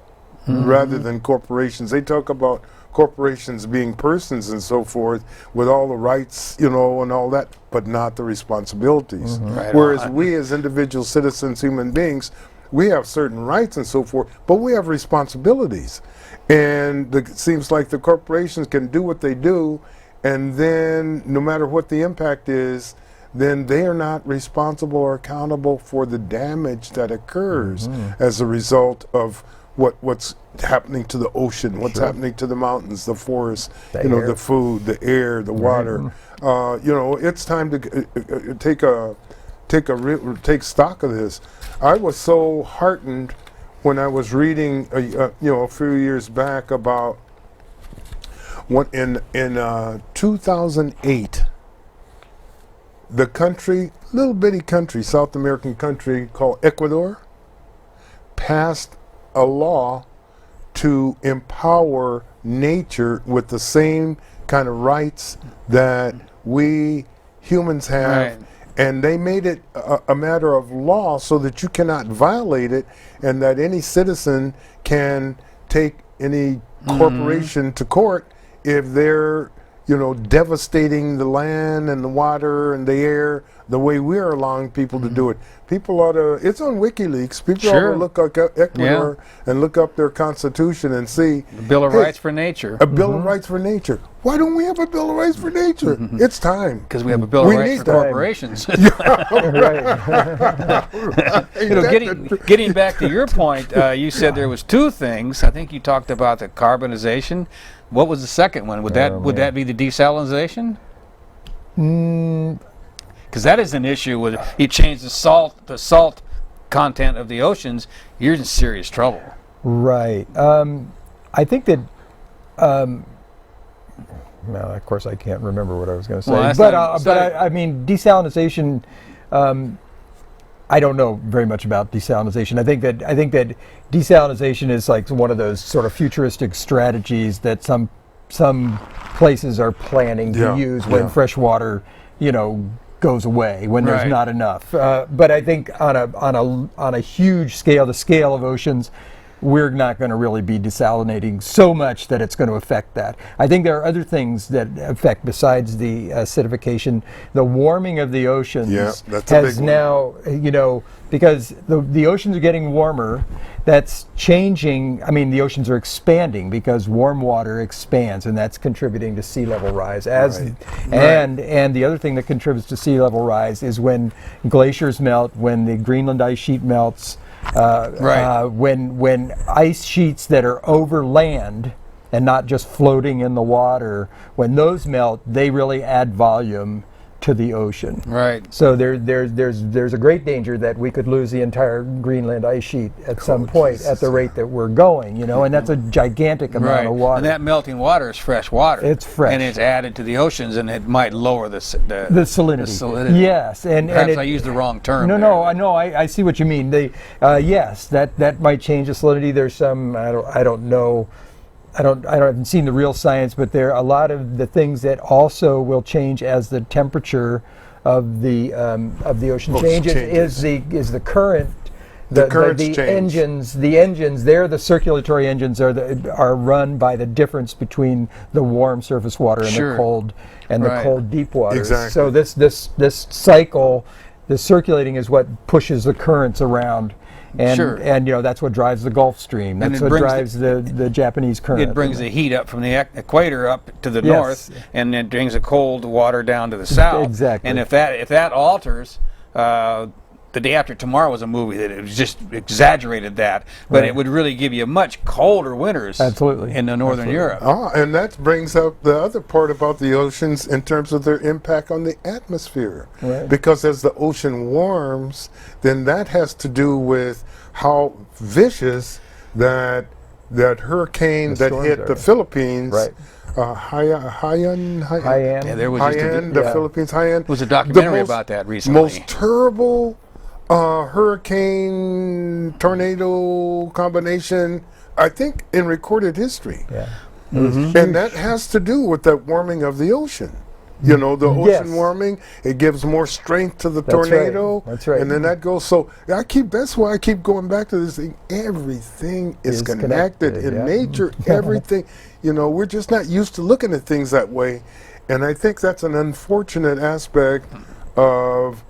Speaker 3: rather than corporations? They talk about corporations being persons and so forth, with all the rights, and all that, but not the responsibilities.
Speaker 1: Right.
Speaker 3: Whereas we as individual citizens, human beings, we have certain rights and so forth, but we have responsibilities. And it seems like the corporations can do what they do, and then no matter what the impact is, then they are not responsible or accountable for the damage that occurs as a result of what's happening to the ocean, what's happening to the mountains, the forests, the food, the air, the water. It's time to take stock of this. I was so heartened when I was reading, a few years back about what in 2008. The country, little bitty country, South American country called Ecuador, passed a law to empower nature with the same kind of rights that we humans have. Right. And they made it a matter of law so that you cannot violate it, and that any citizen can take any corporation to court if they're devastating the land and the water and the air the way we're allowing people to do it. People ought to, it's on WikiLeaks, people ought to look up Ecuador and look up their constitution and see.
Speaker 1: The Bill of Rights for Nature.
Speaker 3: A Bill of Rights for Nature. Why don't we have a Bill of Rights for Nature? It's time.
Speaker 1: Because we have a Bill of Rights for corporations. Getting back to your point, you said there was two things. I think you talked about the carbonization. What was the second one? Would that be the desalinization? Because that is an issue. With you change the salt content of the oceans, you're in serious trouble.
Speaker 2: Right. I think that. Well, of course, I can't remember what I was going to say. Well, but I mean, desalinization. I don't know very much about desalinization. I think that desalinization is like one of those sort of futuristic strategies that some places are planning to use when fresh water, goes away, when there's not enough. But I think on a huge scale, the scale of oceans, we're not going to really be desalinating so much that it's going to affect that. I think there are other things that affect besides the acidification. The warming of the oceans has now, because the oceans are getting warmer, that's changing. I mean, the oceans are expanding because warm water expands, and that's contributing to sea level rise. And the other thing that contributes to sea level rise is when glaciers melt, when the Greenland ice sheet melts, when ice sheets that are over land and not just floating in the water, when those melt, they really add volume to the ocean. Right. So there's a great danger that we could lose the entire Greenland ice sheet at some point at the rate that we're going, and that's a gigantic amount of water.
Speaker 1: And that melting water is fresh water.
Speaker 2: It's fresh.
Speaker 1: And it's added to the oceans, and it might lower the
Speaker 2: salinity. Yes.
Speaker 1: Perhaps I used the wrong term.
Speaker 2: No, I see what you mean. Yes, that might change the salinity. There's some, I don't know. I haven't seen the real science, but there are a lot of the things that also will change as the temperature of the ocean changes. Is the current. The engines, they're the circulatory engines are run by the difference between the warm surface water and the cold deep water.
Speaker 3: Exactly.
Speaker 2: So this cycle, the circulating is what pushes the currents around. and
Speaker 1: Sure.
Speaker 2: and that's what drives the Gulf Stream.
Speaker 1: And
Speaker 2: That's
Speaker 1: it
Speaker 2: what
Speaker 1: brings
Speaker 2: drives the Japanese current.
Speaker 1: It brings the heat up from the equator up to the
Speaker 2: Yes.
Speaker 1: north, and it brings the cold water down to the south.
Speaker 2: Exactly.
Speaker 1: And if that alters, The Day After Tomorrow was a movie that it was just exaggerated that, but
Speaker 2: Right.
Speaker 1: it would really give you much colder winters.
Speaker 2: Absolutely.
Speaker 1: In the northern Europe.
Speaker 3: And that brings up the other part about the oceans in terms of their impact on the atmosphere.
Speaker 2: Right.
Speaker 3: Because as the ocean warms, then that has to do with how vicious that hurricane
Speaker 2: The
Speaker 3: that
Speaker 2: storms
Speaker 3: hit
Speaker 2: are.
Speaker 3: the Philippines.
Speaker 2: Right.
Speaker 3: Haiyan.
Speaker 2: Haiyan.
Speaker 1: Yeah, there was just
Speaker 3: Haiyan, the Philippines, Haiyan.
Speaker 1: There was a documentary about that recently.
Speaker 3: Most terrible hurricane tornado combination, I think, in recorded history.
Speaker 2: Yeah.
Speaker 3: And that has to do with that warming of the ocean. The ocean
Speaker 2: Yes.
Speaker 3: warming, it gives more strength to the
Speaker 2: That's right.
Speaker 3: tornado.
Speaker 2: That's right.
Speaker 3: And then that goes. So that's why I keep going back to this thing. Everything is connected in
Speaker 2: yeah.
Speaker 3: nature. Everything. We're just not used to looking at things that way. And I think that's an unfortunate aspect of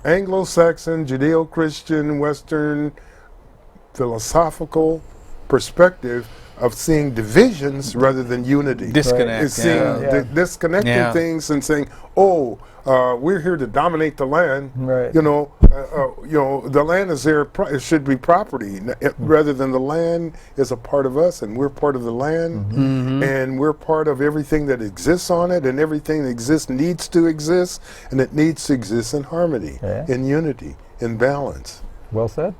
Speaker 3: Anglo-Saxon, Judeo-Christian, Western philosophical perspective of seeing divisions rather than unity.
Speaker 1: Disconnect.
Speaker 3: It's seeing disconnecting things and saying, we're here to dominate the land.
Speaker 2: Right.
Speaker 3: The land is there. It should be property, rather than the land is a part of us, and we're part of the land, and we're part of everything that exists on it, and everything that exists needs to exist, and it needs to exist in harmony, in unity, in balance.
Speaker 2: Well said.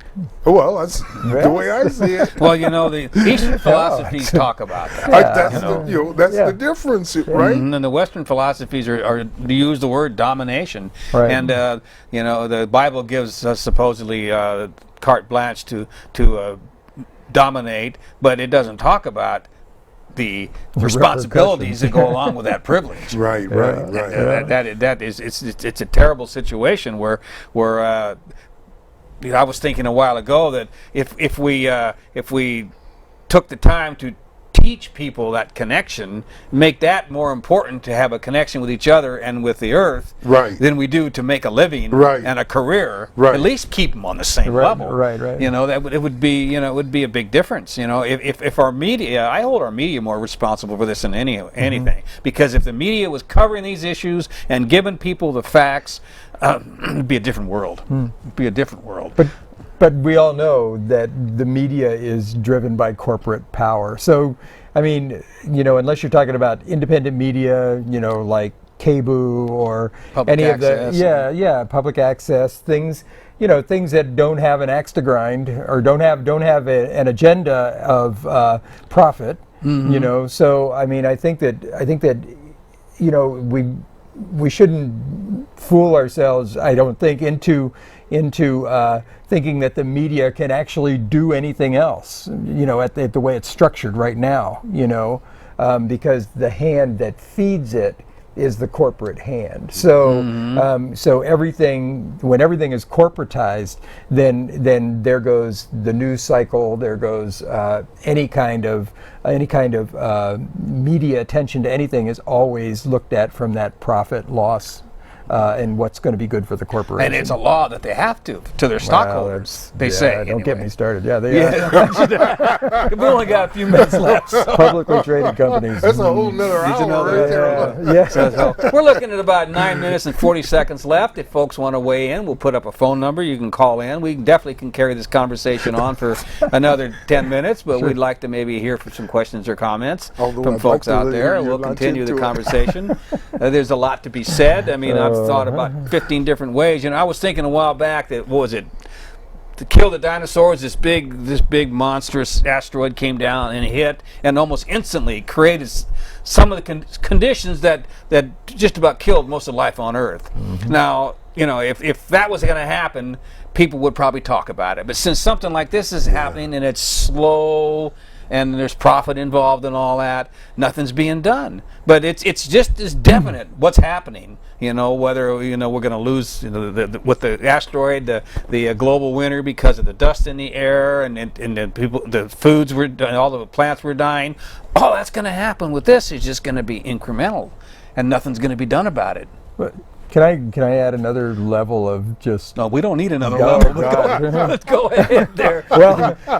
Speaker 3: Well, that's the way I see it.
Speaker 1: Well, the Eastern philosophies talk about that.
Speaker 3: That's the difference, right?
Speaker 1: And the Western philosophies are use the word domination,
Speaker 2: Right.
Speaker 1: and the Bible gives us supposedly carte blanche to dominate, but it doesn't talk about the responsibilities that go along with that privilege.
Speaker 3: Right.
Speaker 1: That is it's a terrible situation where I was thinking a while ago that if we took the time to teach people that connection, make that more important to have a connection with each other and with the earth,
Speaker 3: Right.
Speaker 1: than we do to make a living
Speaker 3: Right.
Speaker 1: and a career.
Speaker 3: Right.
Speaker 1: At least keep them on the same level.
Speaker 2: Right.
Speaker 1: It would be a big difference. If our media, I hold our media more responsible for this than anything, because if the media was covering these issues and giving people the facts, it'd be a different world. It'd be a different world.
Speaker 2: But we all know that the media is driven by corporate power. So, unless you're talking about independent media, like KBOO or
Speaker 1: Public
Speaker 2: any
Speaker 1: access.
Speaker 2: of the public access things, things that don't have an axe to grind or don't have an agenda of profit. So I think that we shouldn't fool ourselves, I don't think, into thinking that the media can actually do anything else, at the way it's structured right now, because the hand that feeds it is the corporate hand. So so when everything is corporatized, then there goes the news cycle, there goes any kind of media attention to anything is always looked at from that profit loss and what's going to be good for the corporation.
Speaker 1: And it's a law that they have to their stockholders. They say.
Speaker 2: Don't get
Speaker 1: anyway.
Speaker 2: me started. Yeah, they
Speaker 1: We've only got a few minutes left. So.
Speaker 2: publicly traded companies.
Speaker 3: That's a whole nother
Speaker 1: Did you know
Speaker 3: hour right
Speaker 1: that?
Speaker 3: there.
Speaker 2: Yeah.
Speaker 1: So we're looking at about 9 minutes and 40 seconds left. If folks want to weigh in, we'll put up a phone number. You can call in. We definitely can carry this conversation on for another 10 minutes, but we'd like to maybe hear from some questions or comments
Speaker 3: Although
Speaker 1: from
Speaker 3: I'd
Speaker 1: folks
Speaker 3: like to
Speaker 1: out
Speaker 3: let
Speaker 1: there.
Speaker 3: you
Speaker 1: We'll
Speaker 3: launch
Speaker 1: continue the
Speaker 3: into it.
Speaker 1: conversation. There's a lot to be said. I've thought about 15 different ways. I was thinking a while back that, what was it? To kill the dinosaurs, this big monstrous asteroid came down and hit, and almost instantly created some of the conditions that just about killed most of life on Earth. Now, if that was going to happen, people would probably talk about it. But since something like this is happening and it's slow and there's profit involved and all that, nothing's being done. But it's just as definite what's happening. Whether we're going to lose with the asteroid, the global winter because of the dust in the air, and the foods all the plants were dying. All that's going to happen with this is just going to be incremental, and nothing's going to be done about it.
Speaker 2: Can I add another level of just?
Speaker 1: No, we don't need another
Speaker 2: Oh,
Speaker 1: level.
Speaker 2: God.
Speaker 1: Let's go ahead there.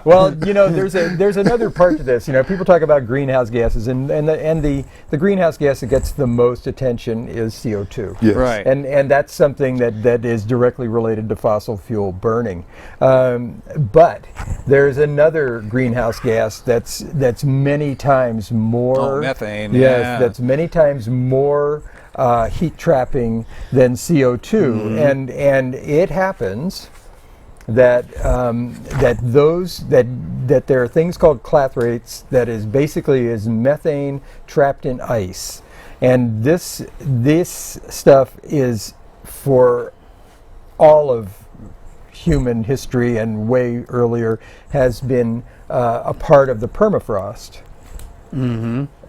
Speaker 2: Well, you know, there's another part to this. You know, people talk about greenhouse gases, and the greenhouse gas that gets the most attention is CO2.
Speaker 3: Yes.
Speaker 1: Right.
Speaker 2: And that's something that is directly related to fossil fuel burning. But there's another greenhouse gas that's many times more.
Speaker 1: Oh, methane.
Speaker 2: Yes,
Speaker 1: Yeah.
Speaker 2: that's many times more heat trapping than CO2, and it happens that that there are things called clathrates that is basically methane trapped in ice, and this stuff is for all of human history and way earlier has been a part of the permafrost.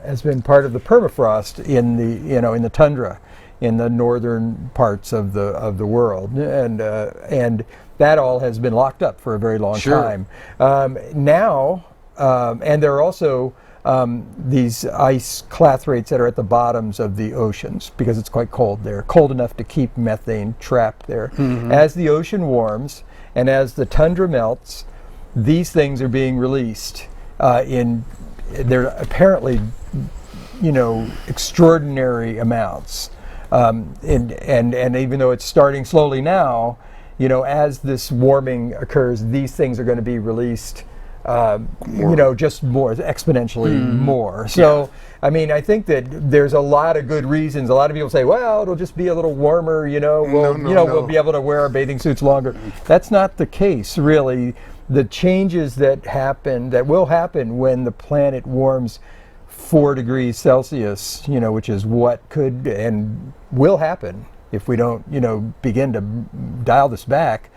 Speaker 2: Has been part of the permafrost in the tundra, in the northern parts of the world, and that all has been locked up for a very long time. Now, and there are also these ice clathrates that are at the bottoms of the oceans because it's quite cold there, cold enough to keep methane trapped there. As the ocean warms and as the tundra melts, these things are being released they're apparently, extraordinary amounts. And even though it's starting slowly now, as this warming occurs, these things are going to be released, just more exponentially more. So, I mean, I think that there's a lot of good reasons. A lot of people say, well, it'll just be a little warmer, we'll be able to wear our bathing suits longer. That's not the case, really. The changes that will happen when the planet warms 4 degrees Celsius, which is what could and will happen if we don't, begin to dial this back,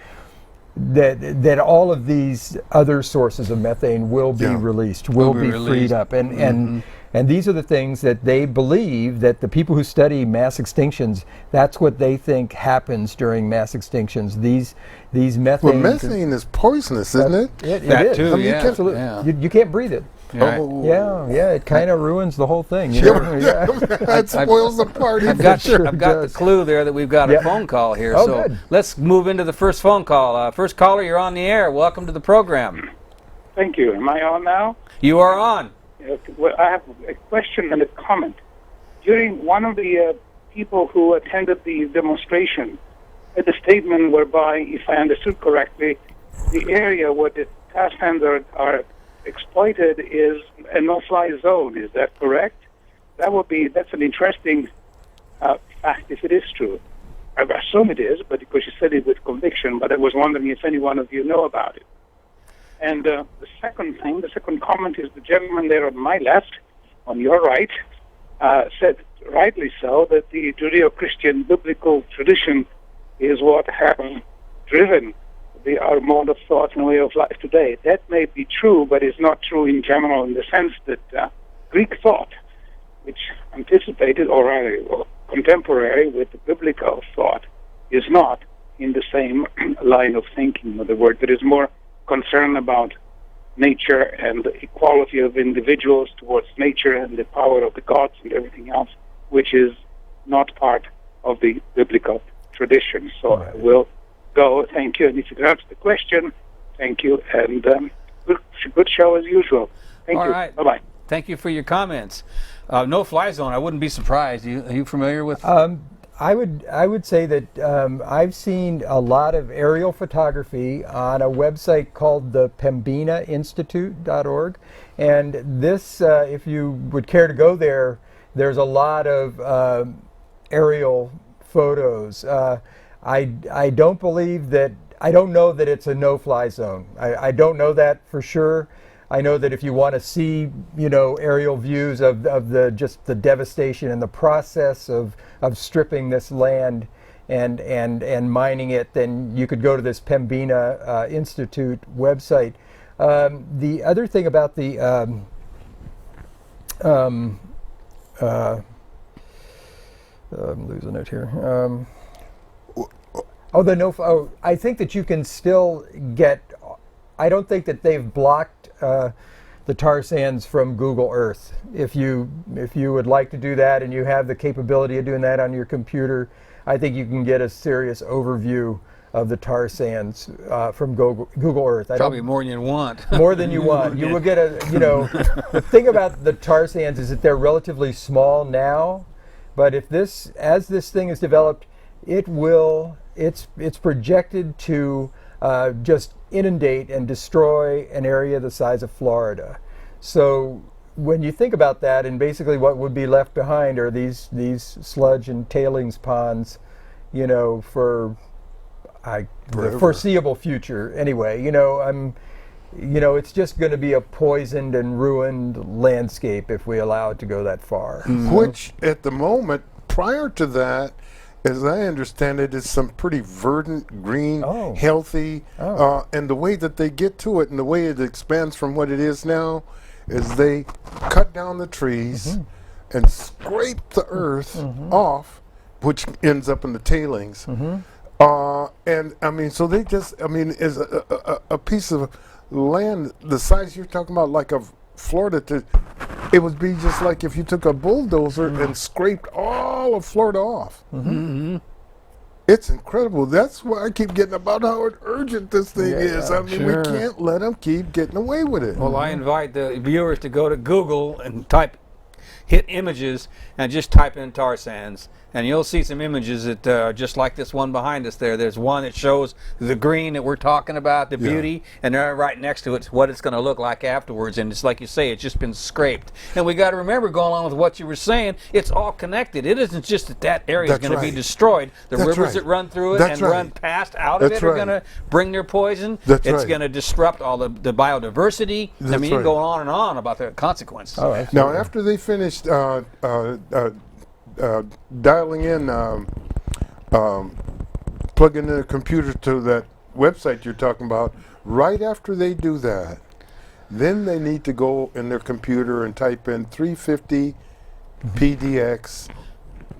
Speaker 2: that all of these other sources of methane will be released, will be freed up. And these are the things that they believe, that the people who study mass extinctions, that's what they think happens during mass extinctions. These methane.
Speaker 3: Well, methane is poisonous, isn't it?
Speaker 2: It
Speaker 1: That
Speaker 2: is.
Speaker 1: too,
Speaker 2: I mean,
Speaker 1: yeah.
Speaker 2: you can't breathe it.
Speaker 1: Right.
Speaker 2: Yeah, it kind of ruins the whole thing.
Speaker 3: That spoils the party.
Speaker 1: I've got
Speaker 2: Sure
Speaker 1: I've got
Speaker 2: does.
Speaker 1: the clue there that we've got a phone call here.
Speaker 2: Oh,
Speaker 1: so
Speaker 2: good.
Speaker 1: let's move into the first phone call. First caller, you're on the air. Welcome to the program.
Speaker 13: Thank you. Am I on now?
Speaker 1: You are on.
Speaker 13: Well, I have a question and a comment. During one of the people who attended the demonstration made a statement whereby, if I understood correctly, the area where the tar sands are exploited is a no-fly zone. Is that correct? That's an interesting fact if it is true. I assume it is, but because you said it with conviction, but I was wondering if any one of you know about it. And the second comment is the gentleman there on my left, on your right, said, rightly so, that the Judeo-Christian biblical tradition is what has driven our mode of thought and way of life today. That may be true, but it's not true in general in the sense that Greek thought, which anticipated or rather contemporary with the biblical thought, is not in the same line of thinking. In other words, there is more concern about nature and the equality of individuals towards nature and the power of the gods and everything else, which is not part of the biblical tradition. So I will go. Thank you. And if you can answer the question, thank you. And good show as usual. Thank
Speaker 1: All
Speaker 13: you.
Speaker 1: right.
Speaker 13: Bye-bye.
Speaker 1: Thank you for your comments. No-fly zone, I wouldn't be surprised. Are you familiar with?
Speaker 2: I would say that I've seen a lot of aerial photography on a website called the PembinaInstitute.org, and this, if you would care to go there, there's a lot of aerial photos. I don't believe that. I don't know that it's a no-fly zone. I don't know that for sure. I know that if you want to see, aerial views of just the devastation and the process of stripping this land and mining it, then you could go to this Pembina Institute website. The other thing about the I'm losing it here. I think that you can still get. I don't think that they've blocked the tar sands from Google Earth. If you would like to do that and you have the capability of doing that on your computer, I think you can get a serious overview of the tar sands from Google Earth.
Speaker 1: Probably more than you want.
Speaker 2: More than you want. You will get a, the thing about the tar sands is that they're relatively small now, but as this thing is developed, it's projected to just inundate and destroy an area the size of Florida. So when you think about that, and basically what would be left behind are these sludge and tailings ponds, for the foreseeable future. Anyway, it's just going to be a poisoned and ruined landscape if we allow it to go that far.
Speaker 3: Which, at the moment, prior to that, as I understand it, is some pretty verdant, green, healthy, and the way that they get to it and the way it expands from what it is now is they cut down the trees and scrape the earth off, which ends up in the tailings. And I mean, so they just, is a piece of land the size you're talking about, like of Florida, it would be just like if you took a bulldozer and scraped all of Florida off. It's incredible. That's why I keep getting about how urgent this thing is. I mean, we can't let them keep getting away with it.
Speaker 1: Well, I invite the viewers to go to Google and hit images and just type in tar sands, and you'll see some images that are just like this one behind us there. There's one that shows the green that we're talking about, the beauty, and right next to it's what it's going to look like afterwards. And it's like you say, it's just been scraped. And we got to remember, going along with what you were saying, it's all connected. It isn't just that area is going to be destroyed. The rivers that run through it and run past out of it are going to bring their poison. It's going to disrupt all the biodiversity. I mean, you can go on and on about the consequences.
Speaker 3: Now, after they finished dialing in, plugging in a computer to that website you're talking about, right after they do that, then they need to go in their computer and type in 350 PDX,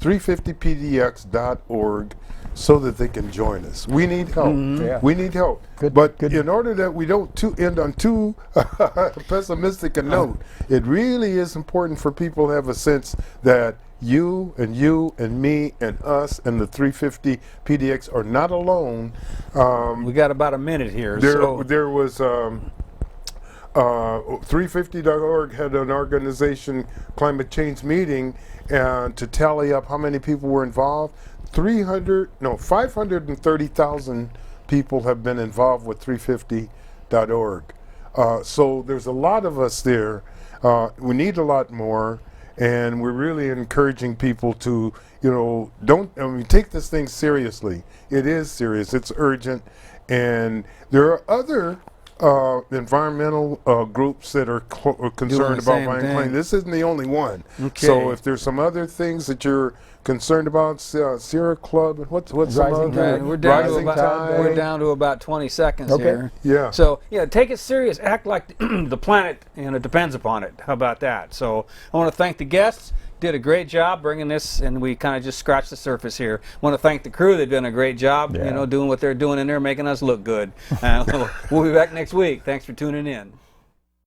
Speaker 3: 350pdx.org, so that they can join us. We need help. We need help. But in order that we don't end on too pessimistic a note, it really is important for people to have a sense that you and me and us and the 350 PDX are not alone.
Speaker 1: We got about a minute here.
Speaker 3: There was 350.org had an organization climate change meeting to tally up how many people were involved. 530,000 people have been involved with 350.org. So there's a lot of us there. We need a lot more, and we're really encouraging people to, take this thing seriously. It is serious. It's urgent, and there are other environmental groups that are concerned about Vine Plain. This isn't the only one. So if there's some other things that you're concerned about, Sierra Club, and what's
Speaker 1: Rising Tide. We're down to about 20 seconds here. So take it serious. Act like the planet depends upon it. How about that? So I want to thank the guests. Did a great job bringing this, and we kind of just scratched the surface here. Want to thank the crew. They've done a great job, doing what they're doing in there, making us look good. We'll be back next week. Thanks for tuning in.